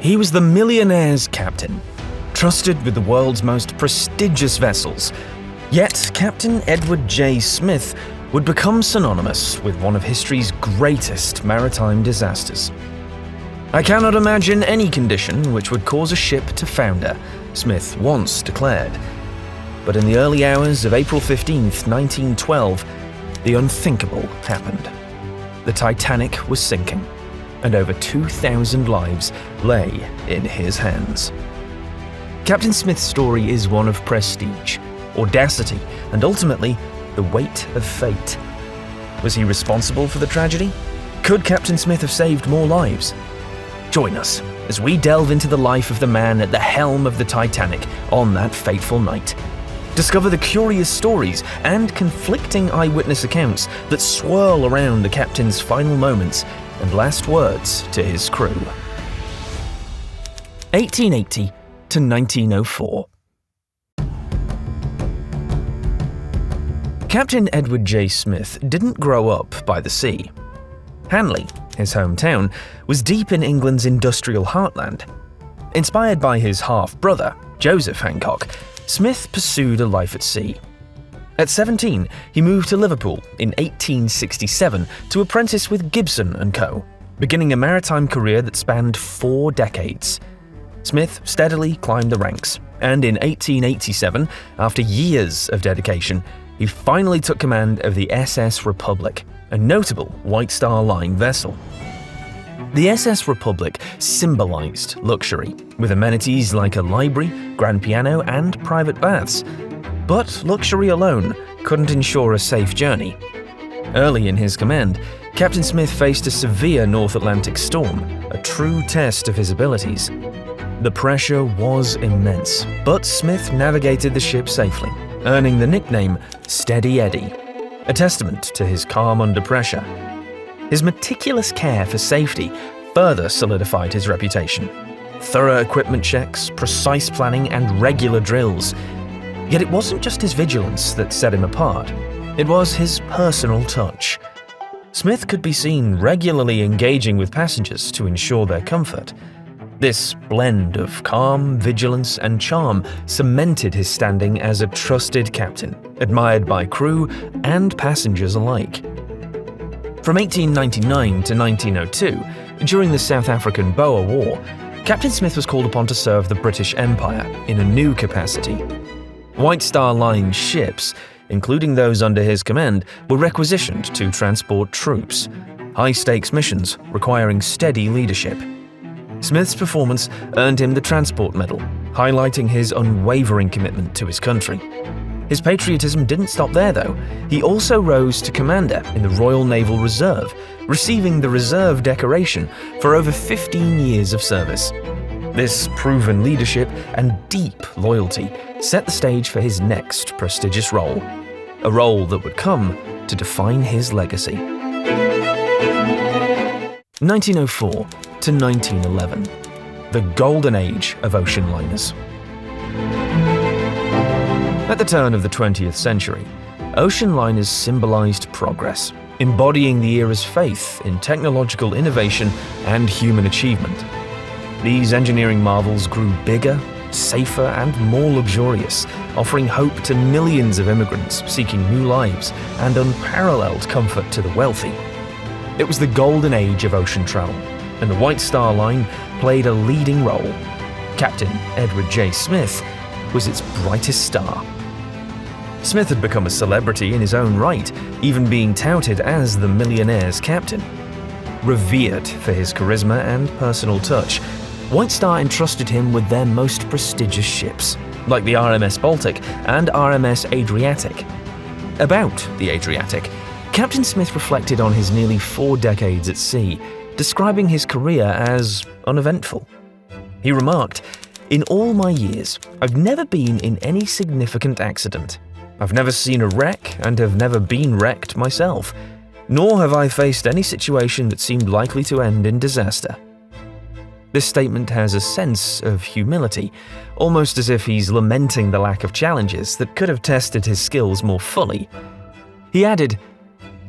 He was the Millionaires Captain, trusted with the world's most prestigious vessels. Yet, Captain Edward J. Smith would become synonymous with one of history's greatest maritime disasters. "I cannot imagine any condition which would cause a ship to founder," Smith once declared. But in the early hours of April 15th, 1912, the unthinkable happened. The Titanic was sinking, and over 2,000 lives lay in his hands. Captain Smith's story is one of prestige, audacity, and ultimately, the weight of fate. Was he responsible for the tragedy? Could Captain Smith have saved more lives? Join us as we delve into the life of the man at the helm of the Titanic on that fateful night. Discover the curious stories and conflicting eyewitness accounts that swirl around the captain's final moments and last words to his crew. 1880 to 1904. Captain Edward J. Smith didn't grow up by the sea. Hanley, his hometown, was deep in England's industrial heartland. Inspired by his half-brother, Joseph Hancock, Smith pursued a life at sea. At 17, he moved to Liverpool in 1867 to apprentice with Gibson & Co., beginning a maritime career that spanned 4 decades. Smith steadily climbed the ranks, and in 1887, after years of dedication, he finally took command of the SS Republic, a notable White Star Line vessel. The SS Republic symbolized luxury, with amenities like a library, grand piano, and private baths. But luxury alone couldn't ensure a safe journey. Early in his command, Captain Smith faced a severe North Atlantic storm, a true test of his abilities. The pressure was immense, but Smith navigated the ship safely, earning the nickname Steady Eddie, a testament to his calm under pressure. His meticulous care for safety further solidified his reputation. Thorough equipment checks, precise planning, and regular drills. Yet it wasn't just his vigilance that set him apart. It was his personal touch. Smith could be seen regularly engaging with passengers to ensure their comfort. This blend of calm, vigilance, and charm cemented his standing as a trusted captain, admired by crew and passengers alike. From 1899 to 1902, during the South African Boer War, Captain Smith was called upon to serve the British Empire in a new capacity. White Star Line ships, including those under his command, were requisitioned to transport troops, high-stakes missions requiring steady leadership. Smith's performance earned him the Transport Medal, highlighting his unwavering commitment to his country. His patriotism didn't stop there, though. He also rose to commander in the Royal Naval Reserve, receiving the Reserve Decoration for over 15 years of service. This proven leadership and deep loyalty set the stage for his next prestigious role, a role that would come to define his legacy. 1904 to 1911, the golden age of ocean liners. At the turn of the 20th century, ocean liners symbolized progress, embodying the era's faith in technological innovation and human achievement. These engineering marvels grew bigger, safer, and more luxurious, offering hope to millions of immigrants seeking new lives and unparalleled comfort to the wealthy. It was the golden age of ocean travel, and the White Star Line played a leading role. Captain Edward J. Smith was its brightest star. Smith had become a celebrity in his own right, even being touted as the Millionaires Captain. Revered for his charisma and personal touch, White Star entrusted him with their most prestigious ships, like the RMS Baltic and RMS Adriatic. About the Adriatic, Captain Smith reflected on his nearly 4 decades at sea, describing his career as uneventful. He remarked, "In all my years, I've never been in any significant accident. I've never seen a wreck and have never been wrecked myself, nor have I faced any situation that seemed likely to end in disaster." This statement has a sense of humility, almost as if he's lamenting the lack of challenges that could have tested his skills more fully. He added,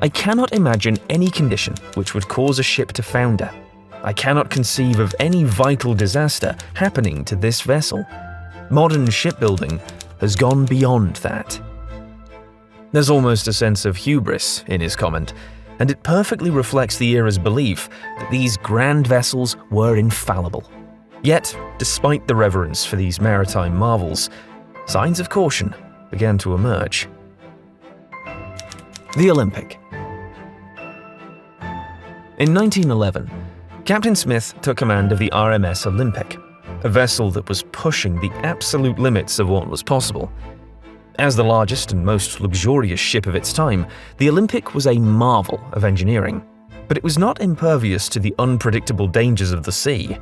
"I cannot imagine any condition which would cause a ship to founder. I cannot conceive of any vital disaster happening to this vessel. Modern shipbuilding has gone beyond that." There's almost a sense of hubris in his comment, and it perfectly reflects the era's belief that these grand vessels were infallible. Yet, despite the reverence for these maritime marvels, signs of caution began to emerge. The Olympic. In 1911, Captain Smith took command of the RMS Olympic, a vessel that was pushing the absolute limits of what was possible. As the largest and most luxurious ship of its time, the Olympic was a marvel of engineering, but it was not impervious to the unpredictable dangers of the sea.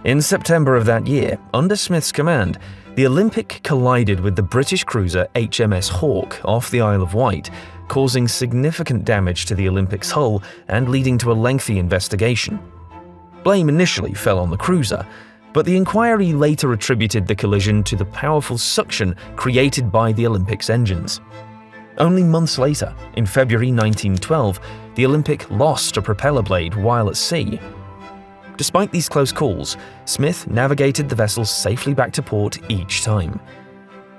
In September of that year, under Smith's command, the Olympic collided with the British cruiser HMS Hawke off the Isle of Wight, causing significant damage to the Olympic's hull and leading to a lengthy investigation. Blame initially fell on the cruiser, but the inquiry later attributed the collision to the powerful suction created by the Olympic's engines. Only months later, in February 1912, the Olympic lost a propeller blade while at sea. Despite these close calls, Smith navigated the vessel safely back to port each time.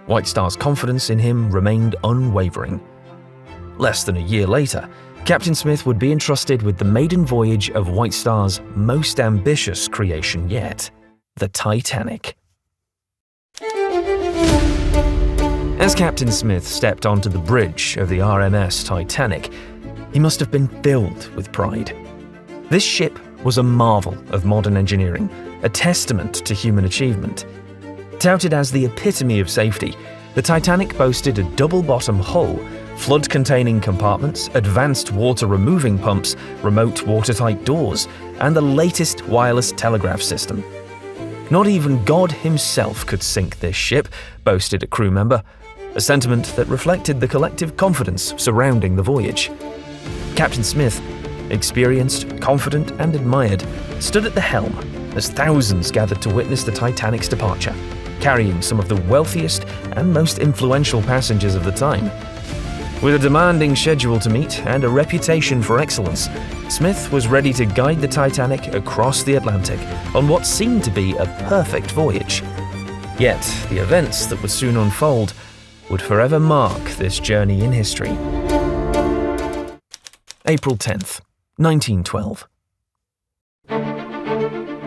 White Star's confidence in him remained unwavering. Less than a year later, Captain Smith would be entrusted with the maiden voyage of White Star's most ambitious creation yet, the Titanic. As Captain Smith stepped onto the bridge of the RMS Titanic, he must have been filled with pride. This ship was a marvel of modern engineering, a testament to human achievement. Touted as the epitome of safety, the Titanic boasted a double-bottom hull, flood-containing compartments, advanced water-removing pumps, remote watertight doors, and the latest wireless telegraph system. Not even God himself could sink this ship, boasted a crew member, a sentiment that reflected the collective confidence surrounding the voyage. Captain Smith, experienced, confident, and admired, stood at the helm as thousands gathered to witness the Titanic's departure, carrying some of the wealthiest and most influential passengers of the time. With a demanding schedule to meet and a reputation for excellence, Smith was ready to guide the Titanic across the Atlantic on what seemed to be a perfect voyage. Yet, the events that would soon unfold would forever mark this journey in history. April 10th, 1912.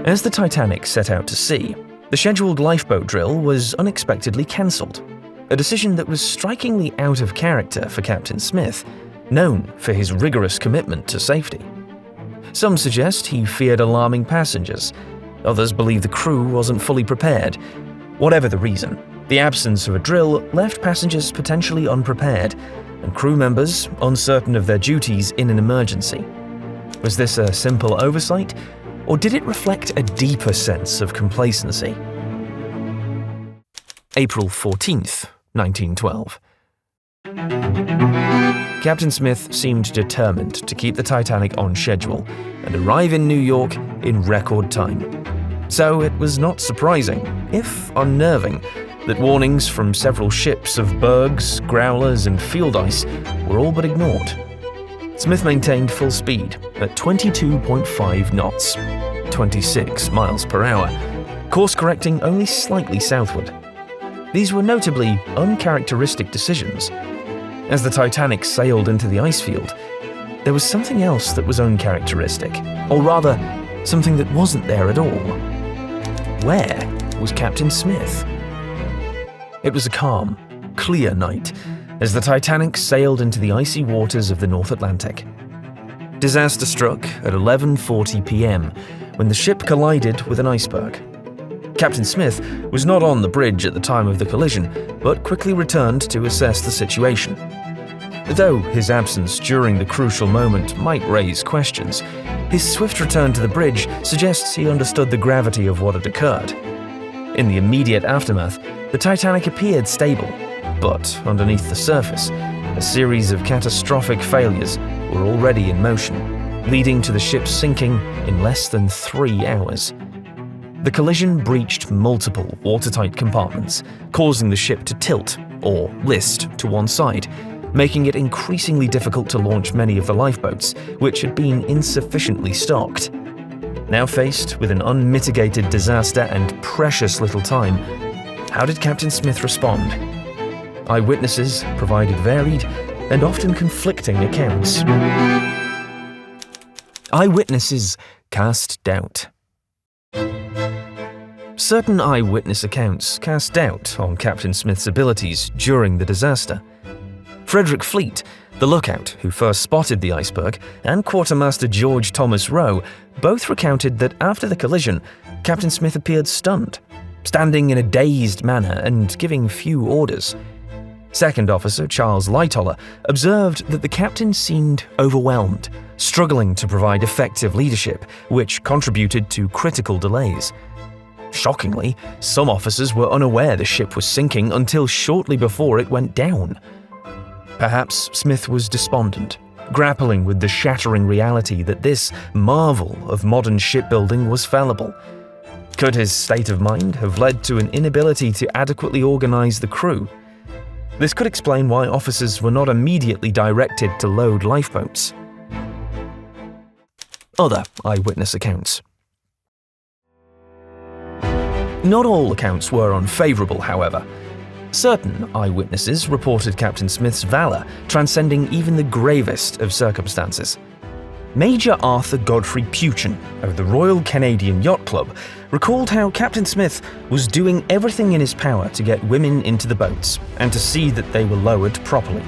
As the Titanic set out to sea, the scheduled lifeboat drill was unexpectedly cancelled, a decision that was strikingly out of character for Captain Smith, known for his rigorous commitment to safety. Some suggest he feared alarming passengers. Others believe the crew wasn't fully prepared. Whatever the reason, the absence of a drill left passengers potentially unprepared, and crew members uncertain of their duties in an emergency. Was this a simple oversight, or did it reflect a deeper sense of complacency? April 14th, 1912. Captain Smith seemed determined to keep the Titanic on schedule and arrive in New York in record time. So it was not surprising, if unnerving, that warnings from several ships of bergs, growlers, and field ice were all but ignored. Smith maintained full speed at 22.5 knots, 26 miles per hour, course-correcting only slightly southward. These were notably uncharacteristic decisions. As the Titanic sailed into the ice field, there was something else that was uncharacteristic, or rather, something that wasn't there at all. Where was Captain Smith? It was a calm, clear night as the Titanic sailed into the icy waters of the North Atlantic. Disaster struck at 11:40 p.m. when the ship collided with an iceberg. Captain Smith was not on the bridge at the time of the collision, but quickly returned to assess the situation. Though his absence during the crucial moment might raise questions, his swift return to the bridge suggests he understood the gravity of what had occurred. In the immediate aftermath, the Titanic appeared stable, but underneath the surface, a series of catastrophic failures were already in motion, leading to the ship sinking in less than 3 hours. The collision breached multiple watertight compartments, causing the ship to tilt, or list, to one side, making it increasingly difficult to launch many of the lifeboats, which had been insufficiently stocked. Now faced with an unmitigated disaster and precious little time, how did Captain Smith respond? Eyewitnesses provided varied and often conflicting accounts. Eyewitnesses cast doubt. Certain eyewitness accounts cast doubt on Captain Smith's abilities during the disaster. Frederick Fleet, the lookout who first spotted the iceberg, and Quartermaster George Thomas Rowe both recounted that after the collision, Captain Smith appeared stunned, standing in a dazed manner and giving few orders. Second Officer Charles Lightoller observed that the captain seemed overwhelmed, struggling to provide effective leadership, which contributed to critical delays. Shockingly, some officers were unaware the ship was sinking until shortly before it went down. Perhaps Smith was despondent, grappling with the shattering reality that this marvel of modern shipbuilding was fallible. Could his state of mind have led to an inability to adequately organize the crew? This could explain why officers were not immediately directed to load lifeboats. Other eyewitness accounts. Not all accounts were unfavourable, however. Certain eyewitnesses reported Captain Smith's valour transcending even the gravest of circumstances. Major Arthur Godfrey Peuchen of the Royal Canadian Yacht Club recalled how Captain Smith was doing everything in his power to get women into the boats and to see that they were lowered properly.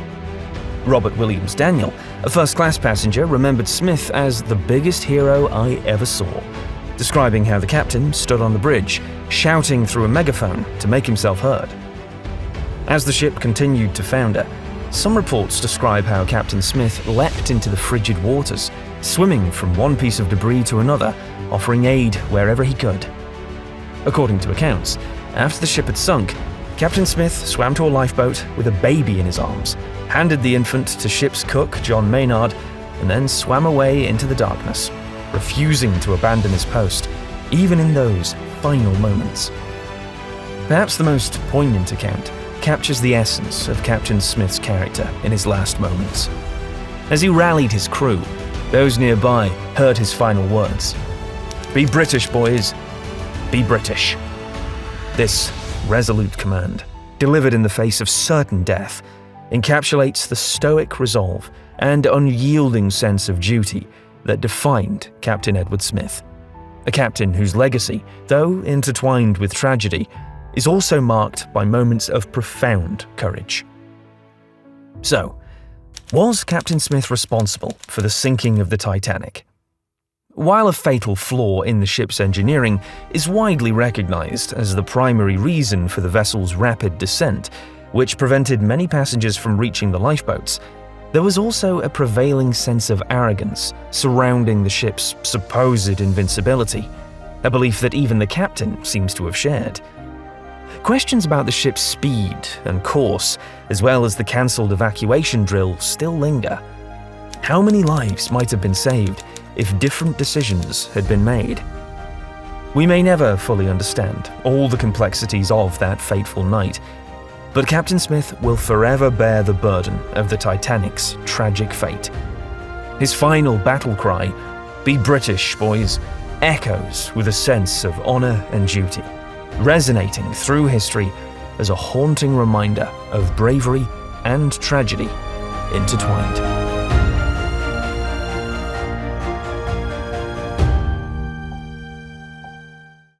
Robert Williams Daniel, a first-class passenger, remembered Smith as the biggest hero I ever saw, describing how the captain stood on the bridge, shouting through a megaphone to make himself heard. As the ship continued to founder, some reports describe how Captain Smith leapt into the frigid waters, swimming from one piece of debris to another, offering aid wherever he could. According to accounts, after the ship had sunk, Captain Smith swam to a lifeboat with a baby in his arms, handed the infant to ship's cook, John Maynard, and then swam away into the darkness, refusing to abandon his post, even in those final moments. Perhaps the most poignant account captures the essence of Captain Smith's character in his last moments. As he rallied his crew, those nearby heard his final words. "Be British, boys. Be British." This resolute command, delivered in the face of certain death, encapsulates the stoic resolve and unyielding sense of duty that defined Captain Edward Smith. A captain whose legacy, though intertwined with tragedy, is also marked by moments of profound courage. So, was Captain Smith responsible for the sinking of the Titanic? While a fatal flaw in the ship's engineering is widely recognized as the primary reason for the vessel's rapid descent, which prevented many passengers from reaching the lifeboats, there was also a prevailing sense of arrogance surrounding the ship's supposed invincibility, a belief that even the captain seems to have shared. Questions about the ship's speed and course, as well as the cancelled evacuation drill, still linger. How many lives might have been saved if different decisions had been made? We may never fully understand all the complexities of that fateful night, but Captain Smith will forever bear the burden of the Titanic's tragic fate. His final battle cry, "Be British, boys," echoes with a sense of honour and duty, resonating through history as a haunting reminder of bravery and tragedy intertwined.